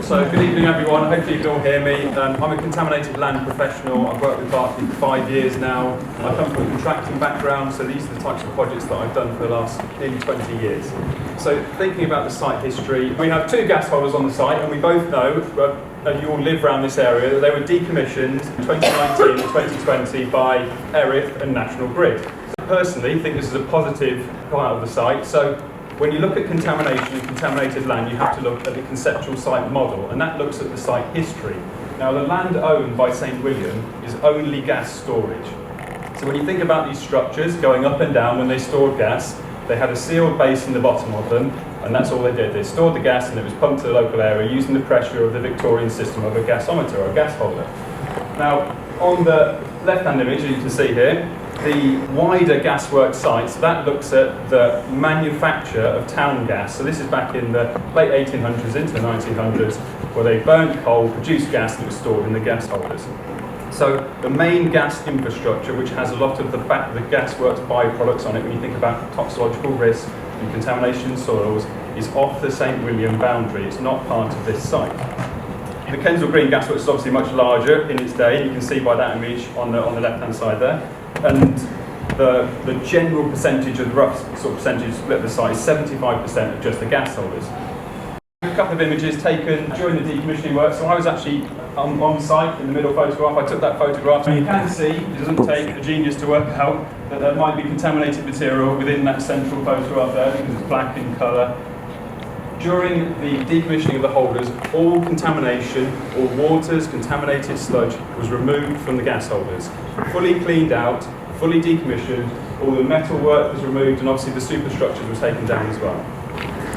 So good evening everyone, hopefully you can all hear me. I'm a contaminated land professional. I've worked with Barclays for 5 years now. I come from a contracting background, so these are the types of projects that I've done for the last nearly 20 years. So thinking about the site history, we have 2 gas holders on the site, and we both know, and you all live around this area, that they were decommissioned in 2019 and 2020 by ERIF and National Grid. Personally, I think this is a positive part of the site. So when you look at contamination and contaminated land, you have to look at the conceptual site model, and that looks at the site history. Now, the land owned by St William is only gas storage. So when you think about these structures going up and down when they stored gas, they had a sealed base in the bottom of them, and that's all they did. They stored the gas and it was pumped to the local area using the pressure of the Victorian system of a gasometer or a gas holder. Now, on the left-hand image, as you can see here, the wider gasworks site, so that looks at the manufacture of town gas. So this is back in the late 1800s into the 1900s, where they burnt coal, produced gas, and it was stored in the gas holders. So the main gas infrastructure, which has a lot of the gasworks byproducts on it, when you think about toxicological risk and contamination in soils, is off the St William boundary. It's not part of this site. The Kensal Green gasworks is obviously much larger in its day. You can see by that image on the left-hand side there. And the general percentage, of the rough sort of percentage split of the site is 75% of just the gas holders. A couple of images taken during the decommissioning work. So I was actually on site in the middle photograph. I took that photograph, and you can see it doesn't take a genius to work out that there might be contaminated material within that central photograph there, because it's black in colour. During the decommissioning of the holders, all contamination, all waters, contaminated sludge was removed from the gas holders. Fully cleaned out, fully decommissioned, all the metal work was removed, and obviously the superstructures were taken down as well.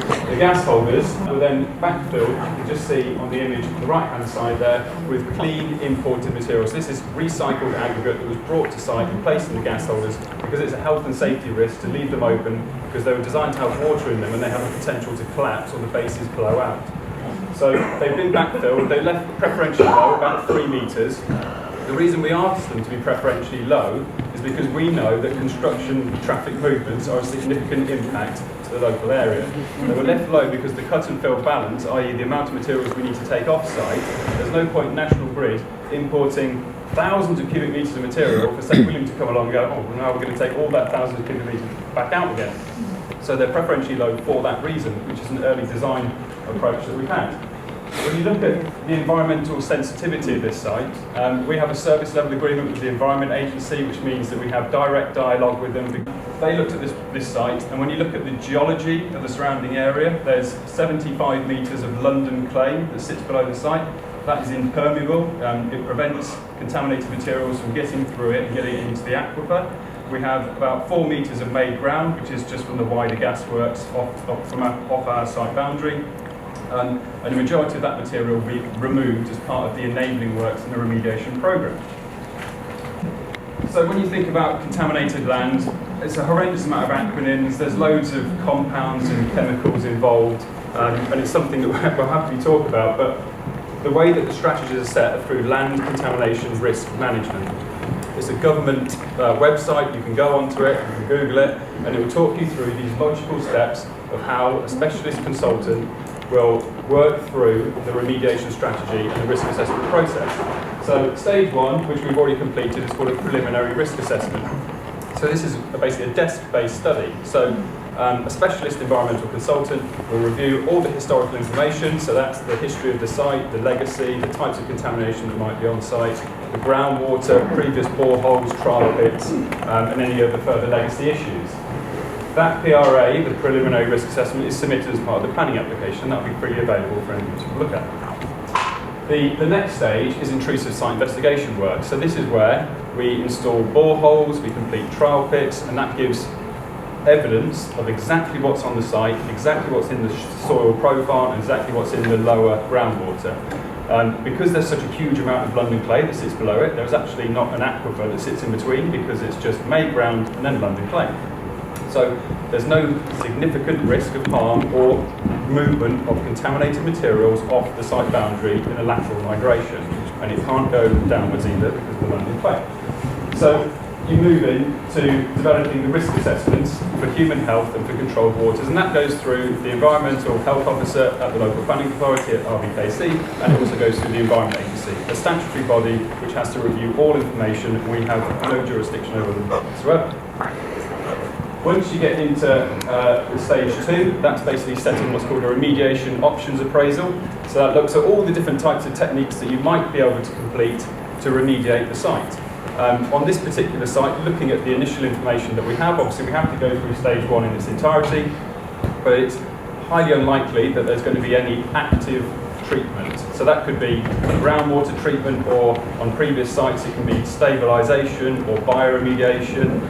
The gas holders were then backfilled, you can just see on the image on the right-hand side there, with clean imported materials. This is recycled aggregate that was brought to site and placed in the gas holders because it's a health and safety risk to leave them open, because they were designed to have water in them and they have a potential to collapse or the bases blow out. So they've been backfilled. They left preferentially low, about 3 metres. The reason we asked them to be preferentially low is because we know that construction traffic movements are a significant impact to the local area. They were left low because the cut and fill balance, i.e. the amount of materials we need to take off-site, there's no point National Grid importing thousands of cubic metres of material for St William to come along and go, oh, well, now we're going to take all that thousands of cubic metres back out again. So they're preferentially low for that reason, which is an early design approach that we've had. When you look at the environmental sensitivity of this site, we have a service level agreement with the Environment Agency, which means that we have direct dialogue with them. They looked at this site, and when you look at the geology of the surrounding area, there's 75 metres of London clay that sits below the site. That is impermeable. It prevents contaminated materials from getting through it and getting into the aquifer. We have about 4 metres of made ground, which is just from the wider gasworks off our site boundary. And the majority of that material will be removed as part of the enabling works in the remediation programme. So when you think about contaminated land, it's a horrendous amount of acronyms. There's loads of compounds and chemicals involved, and it's something that we'll happily talk about. But the way that the strategies are set are through land contamination risk management. It's a government website. You can go onto it, you can Google it, and it will talk you through these logical steps of how a specialist consultant will work through the remediation strategy and the risk assessment process. So stage 1, which we've already completed, is called a preliminary risk assessment. So this is basically a desk-based study. So a specialist environmental consultant will review all the historical information, so that's the history of the site, the legacy, the types of contamination that might be on site, the groundwater, previous boreholes, trial pits, and any other further legacy issues. That PRA, the preliminary risk assessment, is submitted as part of the planning application. That will be freely available for anyone to look at. The next stage is intrusive site investigation work. So this is where we install boreholes, we complete trial pits, and that gives evidence of exactly what's on the site, exactly what's in the soil profile, and exactly what's in the lower groundwater. Because there's such a huge amount of London clay that sits below it, there's actually not an aquifer that sits in between, because it's just made ground and then London clay. So there's no significant risk of harm or movement of contaminated materials off the site boundary in a lateral migration, and it can't go downwards either because of the London clay. So you move into developing the risk assessments for human health and for controlled waters, and that goes through the Environmental Health Officer at the local planning authority at RBKC, and it also goes through the Environment Agency, a statutory body which has to review all information, and we have no jurisdiction over them whatsoever. Once you get into stage 2, that's basically setting what's called a remediation options appraisal. So that looks at all the different types of techniques that you might be able to complete to remediate the site. On this particular site, looking at the initial information that we have, obviously we have to go through stage 1 in its entirety, but it's highly unlikely that there's going to be any active treatment. So that could be groundwater treatment, or on previous sites it can be stabilisation or bioremediation.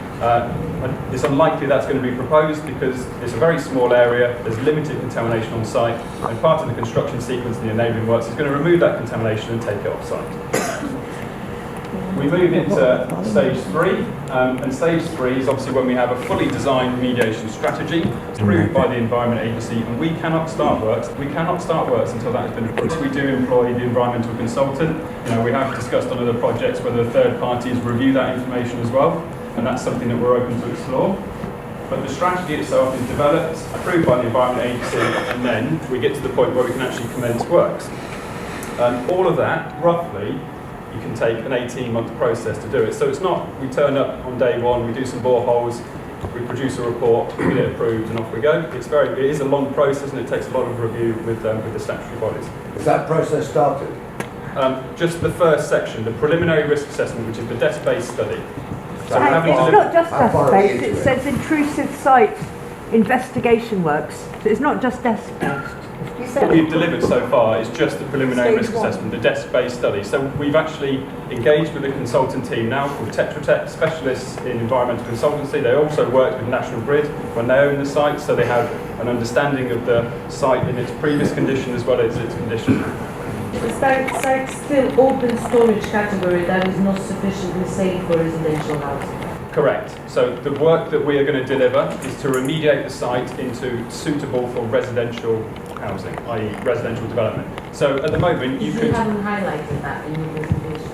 It's unlikely that's going to be proposed because it's a very small area, there's limited contamination on site, and part of the construction sequence and the enabling works is going to remove that contamination and take it off site. We move into stage 3, and stage 3 is obviously when we have a fully designed remediation strategy approved by the Environment Agency, and we cannot start works. We cannot start works until that has been approved. We do employ the environmental consultant. We have discussed on other projects whether third parties review that information as well, and that's something that we're open to explore. But the strategy itself is developed, approved by the Environment Agency, and then we get to the point where we can actually commence works. All of that, roughly, you can take an 18-month process to do it. So it's not, we turn up on day 1, we do some boreholes, we produce a report, we get it approved, and off we go. It is a long process, and it takes a lot of review with the statutory bodies. Is that process started? Just the first section, the preliminary risk assessment, which is the desk-based study. So it's not just desk-based, it says intrusive site investigation works. So it's not just desk-based. What we've delivered so far is just the preliminary risk assessment, the desk-based study. So we've actually engaged with a consultant team now called Tetra Tech, specialists in environmental consultancy. They also work with National Grid when they own the site, so they have an understanding of the site in its previous condition as well as its condition. The site still open storage category that is not sufficiently safe for residential housing. Correct. So the work that we are going to deliver is to remediate the site into suitable for residential housing, i.e. residential development. So at the moment you could... haven't highlighted that in your presentation.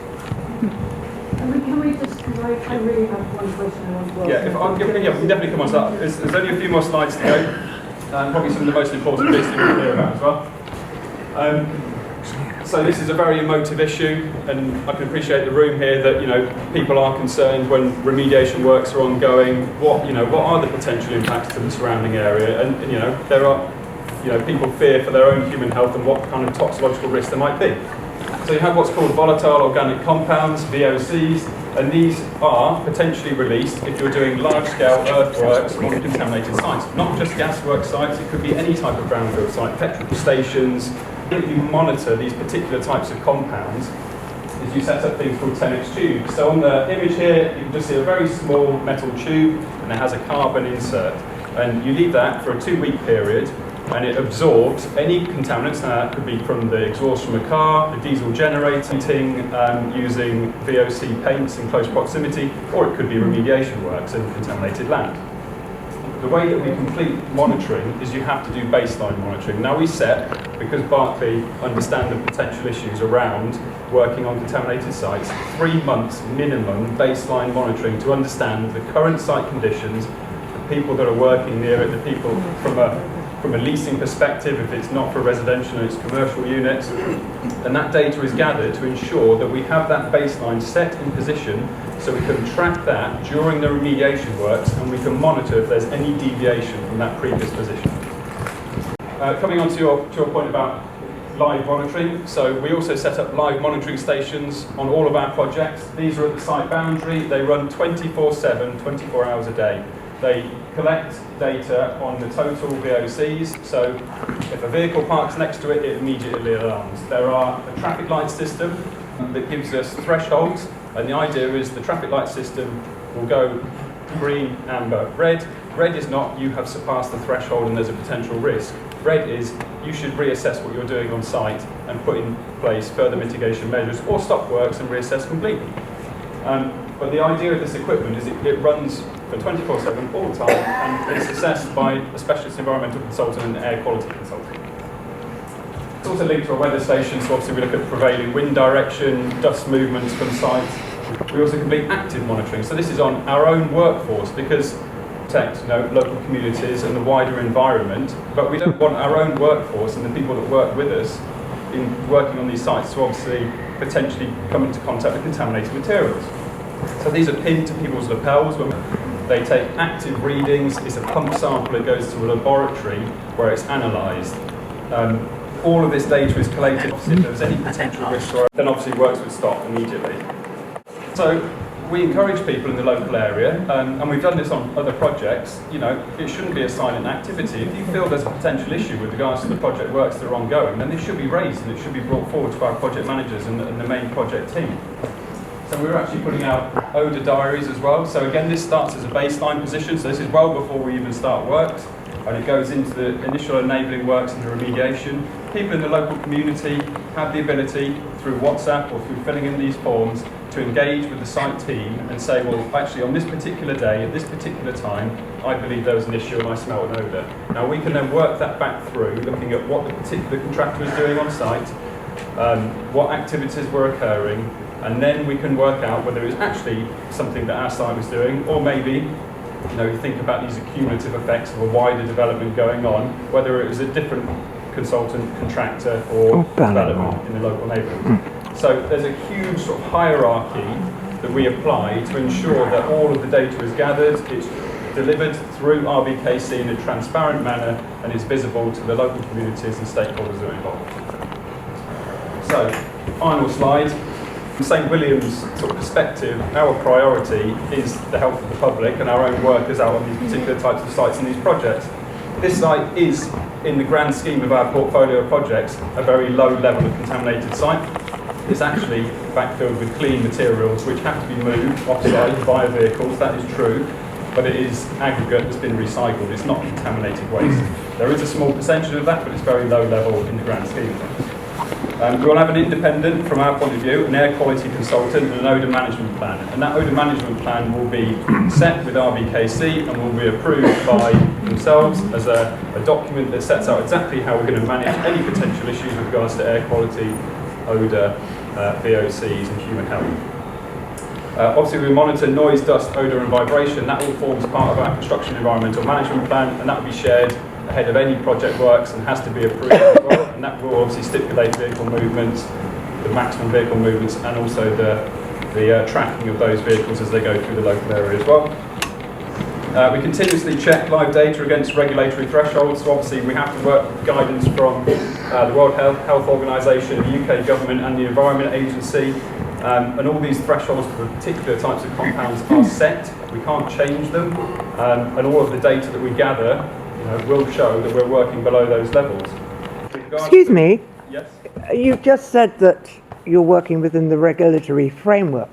Can we just, because I really have one question I want to ask. Yeah, we can definitely come on to that. There's only a few more slides to go, and probably some of the most important bits that we'll hear about as well. So this is a very emotive issue, and I can appreciate the room here that people are concerned when remediation works are ongoing. What are the potential impacts to the surrounding area? And there are people fear for their own human health and what kind of toxicological risk there might be. So you have what's called volatile organic compounds, VOCs, and these are potentially released if you're doing large-scale earthworks on contaminated sites. Not just gasworks sites, it could be any type of brownfield site, petrol stations. If you monitor these particular types of compounds, is you set up things called 10x tubes. So on the image here, you can just see a very small metal tube, and it has a carbon insert. And you leave that for a 2-week period, and it absorbs any contaminants. Now that could be from the exhaust from a car, the diesel generator, using VOC paints in close proximity, or it could be remediation works in contaminated land. The way that we complete monitoring is you have to do baseline monitoring. Now we set, because Berkeley understand the potential issues around working on contaminated sites, 3 months minimum baseline monitoring to understand the current site conditions, the people that are working near it, the people from a leasing perspective, if it's not for residential and it's commercial units, and that data is gathered to ensure that we have that baseline set in position so we can track that during the remediation works, and we can monitor if there's any deviation from that previous position. Coming on to your point about live monitoring, so we also set up live monitoring stations on all of our projects. These are at the site boundary. They run 24/7, 24 hours a day. They collect data on the total VOCs, so if a vehicle parks next to it, it immediately alarms. There are a traffic light system that gives us thresholds, and the idea is the traffic light system will go green, amber, red. Red is not you have surpassed the threshold and there's a potential risk. Red is you should reassess what you're doing on site and put in place further mitigation measures, or stop works and reassess completely. But the idea of this equipment is it runs for 24/7 all the time, and it's assessed by a specialist environmental consultant and an air quality consultant. It's also linked to a weather station, so obviously we look at prevailing wind direction, dust movements from site. We also complete active monitoring. So this is on our own workforce because protect, local communities and the wider environment, but we don't want our own workforce and the people that work with us in working on these sites to obviously potentially come into contact with contaminated materials. So these are pinned to people's lapels. They take active readings. It's a pump sample. It goes to a laboratory where it's analysed. All of this data is collated. If there's any potential risk, then obviously works would stop immediately. So we encourage people in the local area, and we've done this on other projects. It shouldn't be a silent activity. If you feel there's a potential issue with regards to the project works that are ongoing, then it should be raised and it should be brought forward to our project managers and the main project team. So we're actually putting out odour diaries as well. So again, this starts as a baseline position. So this is well before we even start works, and it goes into the initial enabling works and the remediation. People in the local community have the ability through WhatsApp or through filling in these forms to engage with the site team and say, well, actually on this particular day, at this particular time, I believe there was an issue and I smelled an odour. Now we can then work that back through, looking at what the particular contractor is doing on site, what activities were occurring, and then we can work out whether it's actually something that our site was doing, or maybe, you think about these accumulative effects of a wider development going on, whether it was a different consultant, contractor, or development in the local neighbourhood. So there's a huge sort of hierarchy that we apply to ensure that all of the data is gathered, it's delivered through RBKC in a transparent manner, and is visible to the local communities and stakeholders that are involved. So, final slide. From St William's sort of perspective, our priority is the health of the public and our own workers out on these particular types of sites and these projects. This site is, in the grand scheme of our portfolio of projects, a very low level of contaminated site. It's actually backfilled with clean materials which have to be moved off-site via vehicles, that is true, but it is aggregate that's been recycled, it's not contaminated waste. There is a small percentage of that, but it's very low level in the grand scheme of things. We will have an independent, from our point of view, an air quality consultant and an odour management plan. And that odour management plan will be set with RBKC and will be approved by themselves as a document that sets out exactly how we're going to manage any potential issues with regards to air quality, odour, VOCs and human health. Obviously we monitor noise, dust, odour and vibration. That all forms part of our construction environmental management plan, and that will be shared ahead of any project works and has to be approved as well, and that will obviously stipulate vehicle movements, the maximum vehicle movements, and also the tracking of those vehicles as they go through the local area as well. We continuously check live data against regulatory thresholds, so obviously we have to work with guidance from the World Health Organisation, the UK government and the Environment Agency, and all these thresholds for particular types of compounds are set, we can't change them, and all of the data that we gather will show that we're working below those levels. Excuse me? Yes? You've just said that you're working within the regulatory framework,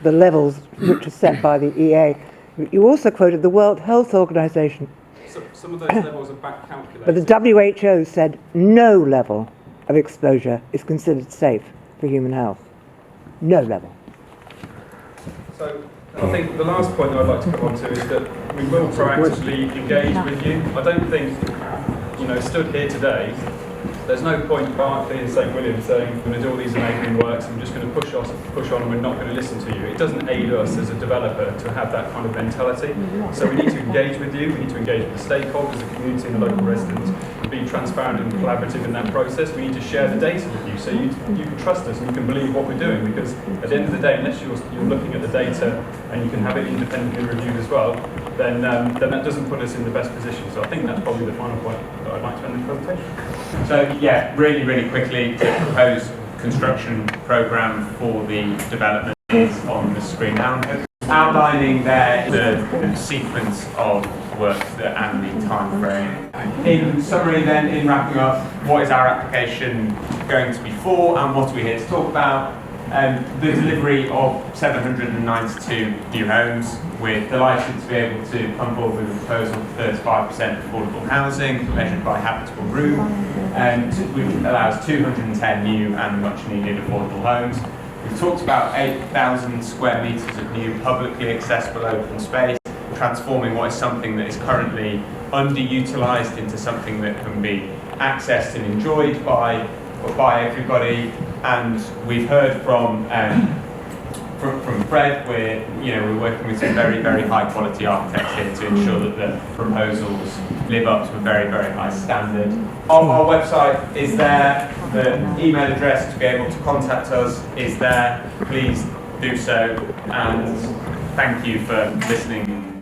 the levels which are set by the EA. You also quoted the World Health Organization. So, some of those levels are back calculated. But the WHO said no level of exposure is considered safe for human health. No level. So I think the last point that I'd like to come on to is that we will proactively engage with you. I don't think, stood here today, there's no point Berkeley and St William saying we're going to do all these enabling works and we're just going to push on and we're not going to listen to you. It doesn't aid us as a developer to have that kind of mentality. So we need to engage with you, we need to engage with the stakeholders, the community and the local residents, and be transparent and collaborative in that process. We need to share the data with you so you can trust us and you can believe what we're doing, because at the end of the day, unless you're looking at the data and you can have it independently reviewed as well, then that doesn't put us in the best position. So I think that's probably the final point that I'd like to end the presentation. So yeah, really quickly, the proposed construction programme for the development is on the screen now. Outlining there the sequence of work and the time frame. In summary then, in wrapping up, what is our application going to be for and what are we here to talk about? The delivery of 792 new homes. We're delighted to be able to come forward with a proposal for 35% affordable housing measured by habitable room, which allows 210 new and much needed affordable homes. We've talked about 8,000 square metres of new publicly accessible open space, transforming what is something that is currently underutilised into something that can be accessed and enjoyed by everybody. And we've heard from from Fred, we're working with some very, very high quality architects here to ensure that the proposals live up to a very, very high standard. Our website is there, the email address to be able to contact us is there. Please do so, and thank you for listening.